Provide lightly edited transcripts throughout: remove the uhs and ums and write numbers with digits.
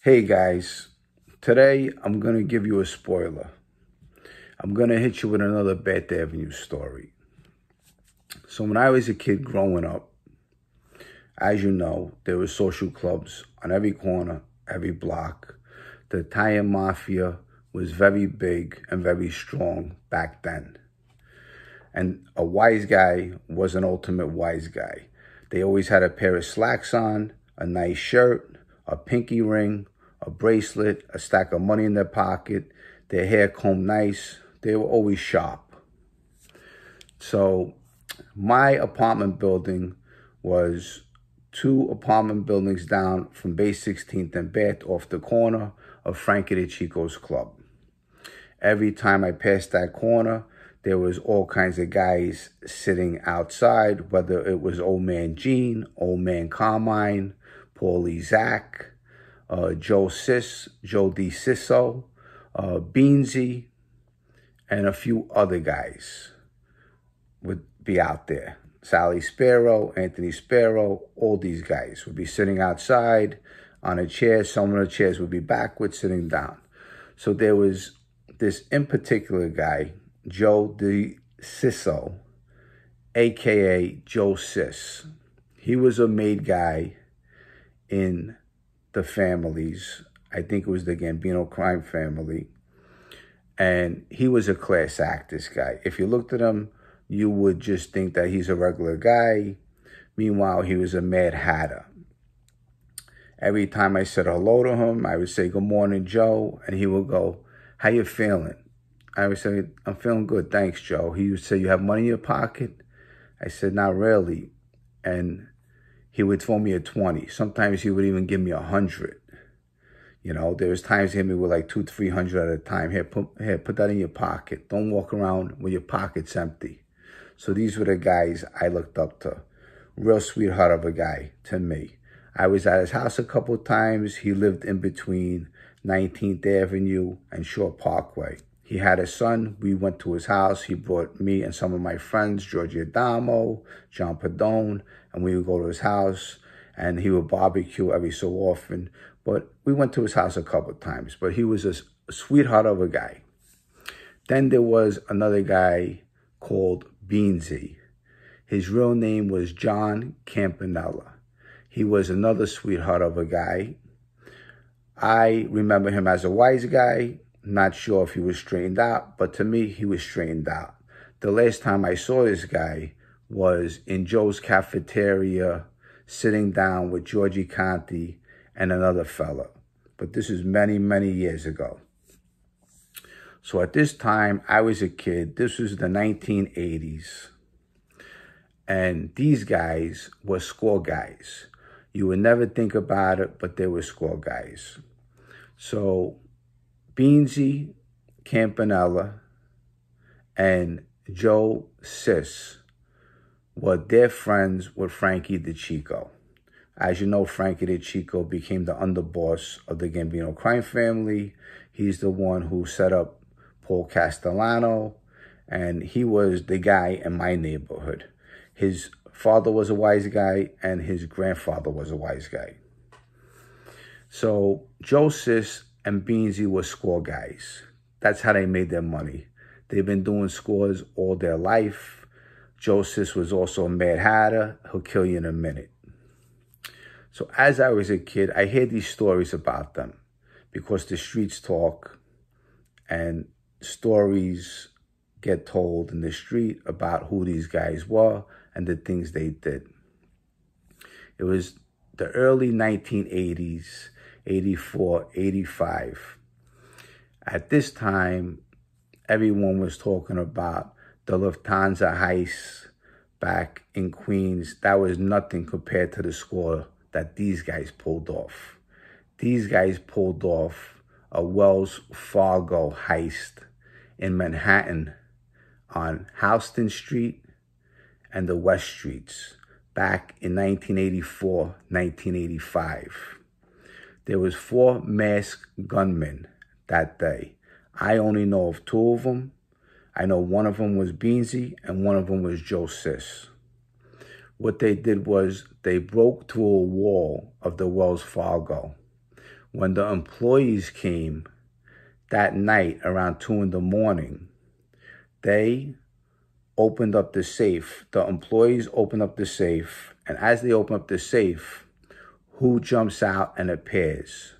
Hey guys, today I'm going to give you a spoiler. I'm going to hit you with another Bath Avenue story. So when I was a kid growing up, as you know, there were social clubs on every corner, every block. The Italian mafia was very big and very strong back then. And a wise guy was an ultimate wise guy. They always had a pair of slacks on, a nice shirt, a pinky ring, a bracelet, a stack of money in their pocket, their hair combed nice. They were always sharp. So my apartment building was 2 apartment buildings down from Base 16th and Bath, off the corner of Frankie the Chico's club. Every time I passed that corner, there was all kinds of guys sitting outside, whether it was Old Man Gene, Old Man Carmine, Paulie Zach, Joe Decicco, Beansie, and a few other guys would be out there. Sally Sparrow, Anthony Sparrow, all these guys would be sitting outside on a chair. Some of the chairs would be backwards, sitting down. So there was this in particular guy, Joe Decicco, a.k.a. Joe Sis. He was a made guy in the families. I think it was the Gambino crime family. And he was a class act, this guy. If you looked at him, you would just think that he's a regular guy. Meanwhile, he was a mad hatter. Every time I said hello to him, I would say, "Good morning, Joe." And he would go, "How you feeling?" I would say, "I'm feeling good, thanks, Joe." He would say, "You have money in your pocket?" I said, "Not really." And he would throw me a 20. Sometimes he would even give me 100. You know, there was times he hit me with like 200, 300 at a time. Here, put that in your pocket. Don't walk around with your pockets empty. So these were the guys I looked up to. Real sweetheart of a guy to me. I was at his house a couple of times. He lived in between 19th Avenue and Shore Parkway. He had a son. We went to his house. He brought me and some of my friends, Georgie Adamo, John Padone, and we would go to his house, and he would barbecue every so often. But we went to his house a couple of times. But he was a sweetheart of a guy. Then there was another guy called Beansie. His real name was John Campanella. He was another sweetheart of a guy. I remember him as a wise guy. Not sure if he was straightened out, but to me, he was straightened out. The last time I saw this guy was in Joe's cafeteria, sitting down with Georgie Conti and another fella. But this is many, many years ago. So at this time, I was a kid. This was the 1980s. And these guys were score guys. You would never think about it, but they were score guys. So Beansie, Campanella, and Joe Sis were their friends with Frankie the Chico. As you know, Frankie the Chico became the underboss of the Gambino crime family. He's the one who set up Paul Castellano, and he was the guy in my neighborhood. His father was a wise guy, and his grandfather was a wise guy. So Joe Sis and Beansie were score guys. That's how they made their money. They've been doing scores all their life. Joe Sis was also a mad hatter. He'll kill you in a minute. So as I was a kid, I heard these stories about them because the streets talk and stories get told in the street about who these guys were and the things they did. It was the early 1980s, 84, 85. At this time, everyone was talking about the Lufthansa heist back in Queens. That was nothing compared to the score that these guys pulled off. These guys pulled off a Wells Fargo heist in Manhattan on Houston Street and the West Streets back in 1984, 1985. There was 4 masked gunmen that day. I only know of 2 of them. I know one of them was Beansie and one of them was Joe Sis. What they did was they broke through a wall of the Wells Fargo When the employees came that night around 2 in the morning, they opened up the safe. The employees opened up the safe, and as they open up the safe, who jumps out and appears?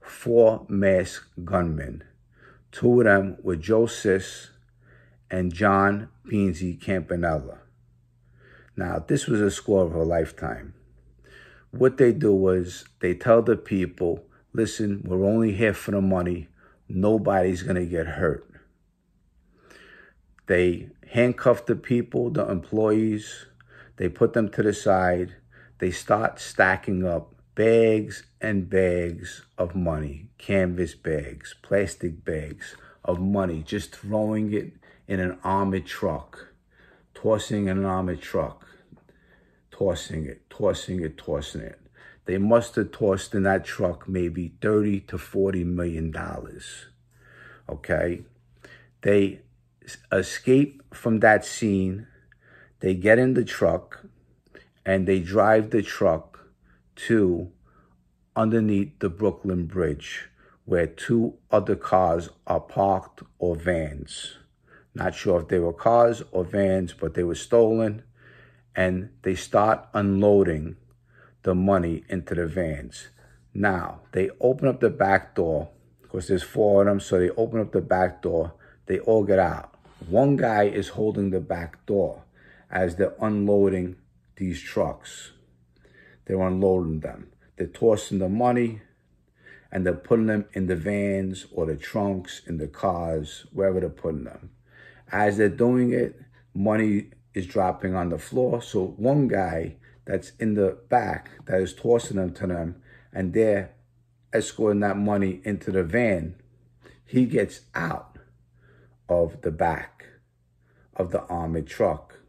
4 masked gunmen. 2 of them were Joe Sis and John Beansie Campanella. Now, this was a score of a lifetime. What they do was they tell the people, listen, we're only here for the money. Nobody's going to get hurt. They handcuff the people, the employees. They put them to the side. They start stacking up bags and bags of money, canvas bags, plastic bags of money, just throwing it in an armored truck, tossing in an armored truck, tossing it, tossing it, tossing it. They must have tossed in that truck maybe $30 to $40 million. Okay? They escape from that scene. They get in the truck and they drive the truck to underneath the Brooklyn Bridge, where 2 other cars are parked, or vans. Not sure if they were cars or vans, but they were stolen. And they start unloading the money into the vans. Now, they open up the back door, because there's 4 of them, so they open up the back door. They all get out. One guy is holding the back door as they're unloading these trucks. They're unloading them. They're tossing the money, and they're putting them in the vans or the trunks, in the cars, wherever they're putting them. As they're doing it, money is dropping on the floor. So one guy that's in the back that is tossing them to them, and they're escorting that money into the van, he gets out of the back of the armored truck.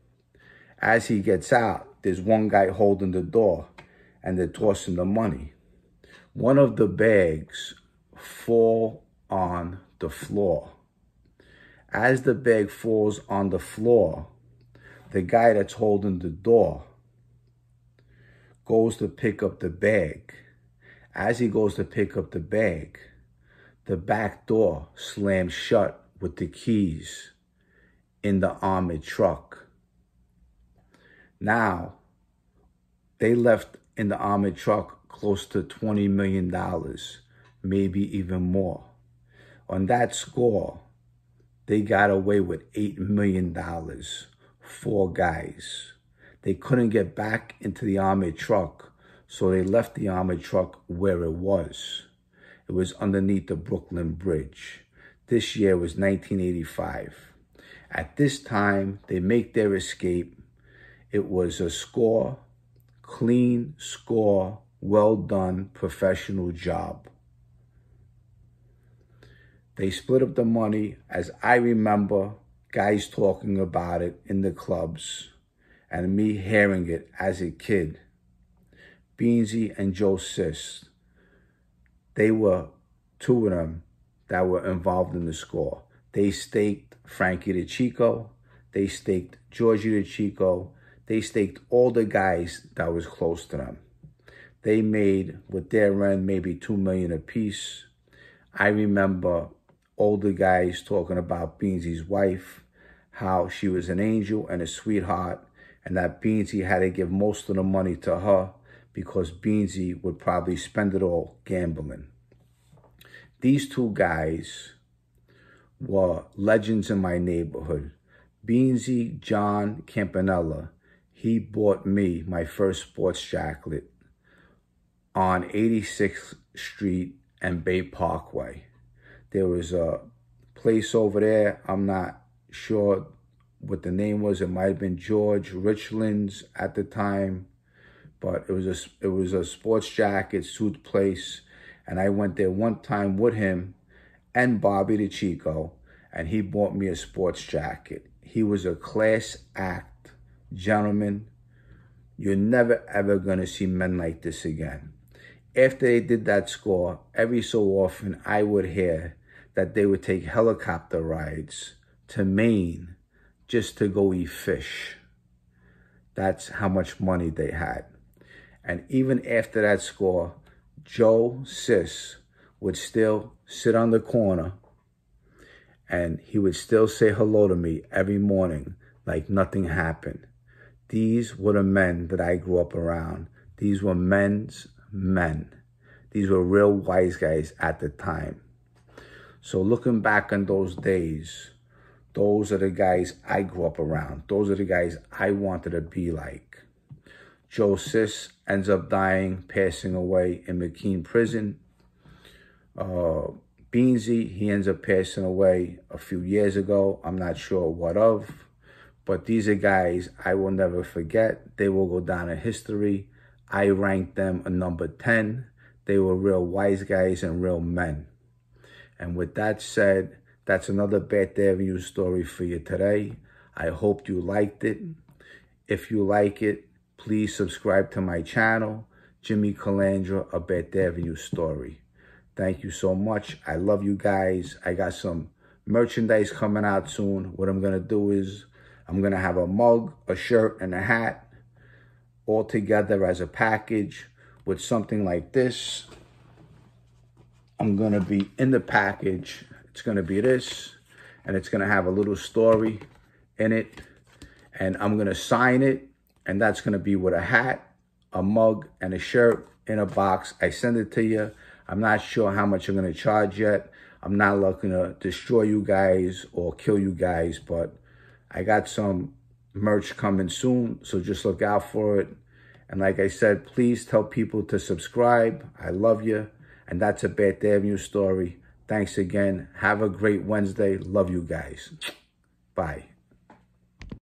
As he gets out, there's one guy holding the door, and they're tossing the money. One of the bags fall on the floor. As the bag falls on the floor, the guy that's holding the door goes to pick up the bag. As he goes to pick up the bag, the back door slams shut with the keys in the armored truck. Now, they left in the armored truck close to $20 million, maybe even more. On that score, they got away with $8 million, 4 guys. They couldn't get back into the armored truck, so they left the armored truck where it was. It was underneath the Brooklyn Bridge. This year was 1985. At this time, they make their escape. It was a score, clean score, well done, professional job. They split up the money, as I remember guys talking about it in the clubs and me hearing it as a kid. Beansie and Joe Sis, they were 2 of them that were involved in the score. They staked Frankie the Chico. They staked Georgie the Chico. They staked all the guys that was close to them. They made, with their end, maybe $2 million apiece. I remember older guys talking about Beansie's wife, how she was an angel and a sweetheart, and that Beansie had to give most of the money to her because Beansie would probably spend it all gambling. These 2 guys were legends in my neighborhood. Beansie, John Campanella, he bought me my first sports jacket on 86th Street and Bay Parkway. There was a place over there, I'm not sure what the name was. It might have been George Richland's at the time, but it was a sports jacket suit place, and I went there one time with him and Bobby the Chico, and he bought me a sports jacket. He was a class act gentleman. You're never ever gonna see men like this again. After they did that score, every so often I would hear that they would take helicopter rides to Maine just to go eat fish. That's how much money they had. And even after that score, Joe Sis would still sit on the corner and he would still say hello to me every morning like nothing happened. These were the men that I grew up around. These were men's men. These were real wise guys at the time. So looking back on those days, those are the guys I grew up around. Those are the guys I wanted to be like. Joe Sis ends up dying, passing away in McKean Prison. Beansie, he ends up passing away a few years ago. I'm not sure what of. But these are guys I will never forget. They will go down in history. I ranked them a number 10. They were real wise guys and real men. And with that said, that's another Bath Avenue story for you today. I hope you liked it. If you like it, please subscribe to my channel, Jimmy Calandra, a Bath Avenue story. Thank you so much. I love you guys. I got some merchandise coming out soon. What I'm going to do is I'm going to have a mug, a shirt, and a hat all together as a package with something like this. I'm going to be in the package. It's going to be this, and it's going to have a little story in it, and I'm going to sign it, and that's going to be with a hat, a mug, and a shirt in a box. I send it to you. I'm not sure how much I'm going to charge yet. I'm not looking to destroy you guys or kill you guys, but I got some merch coming soon, so just look out for it. And like I said, please tell people to subscribe. I love you. And that's a Bath Avenue story. Thanks again. Have a great Wednesday. Love you guys. Bye.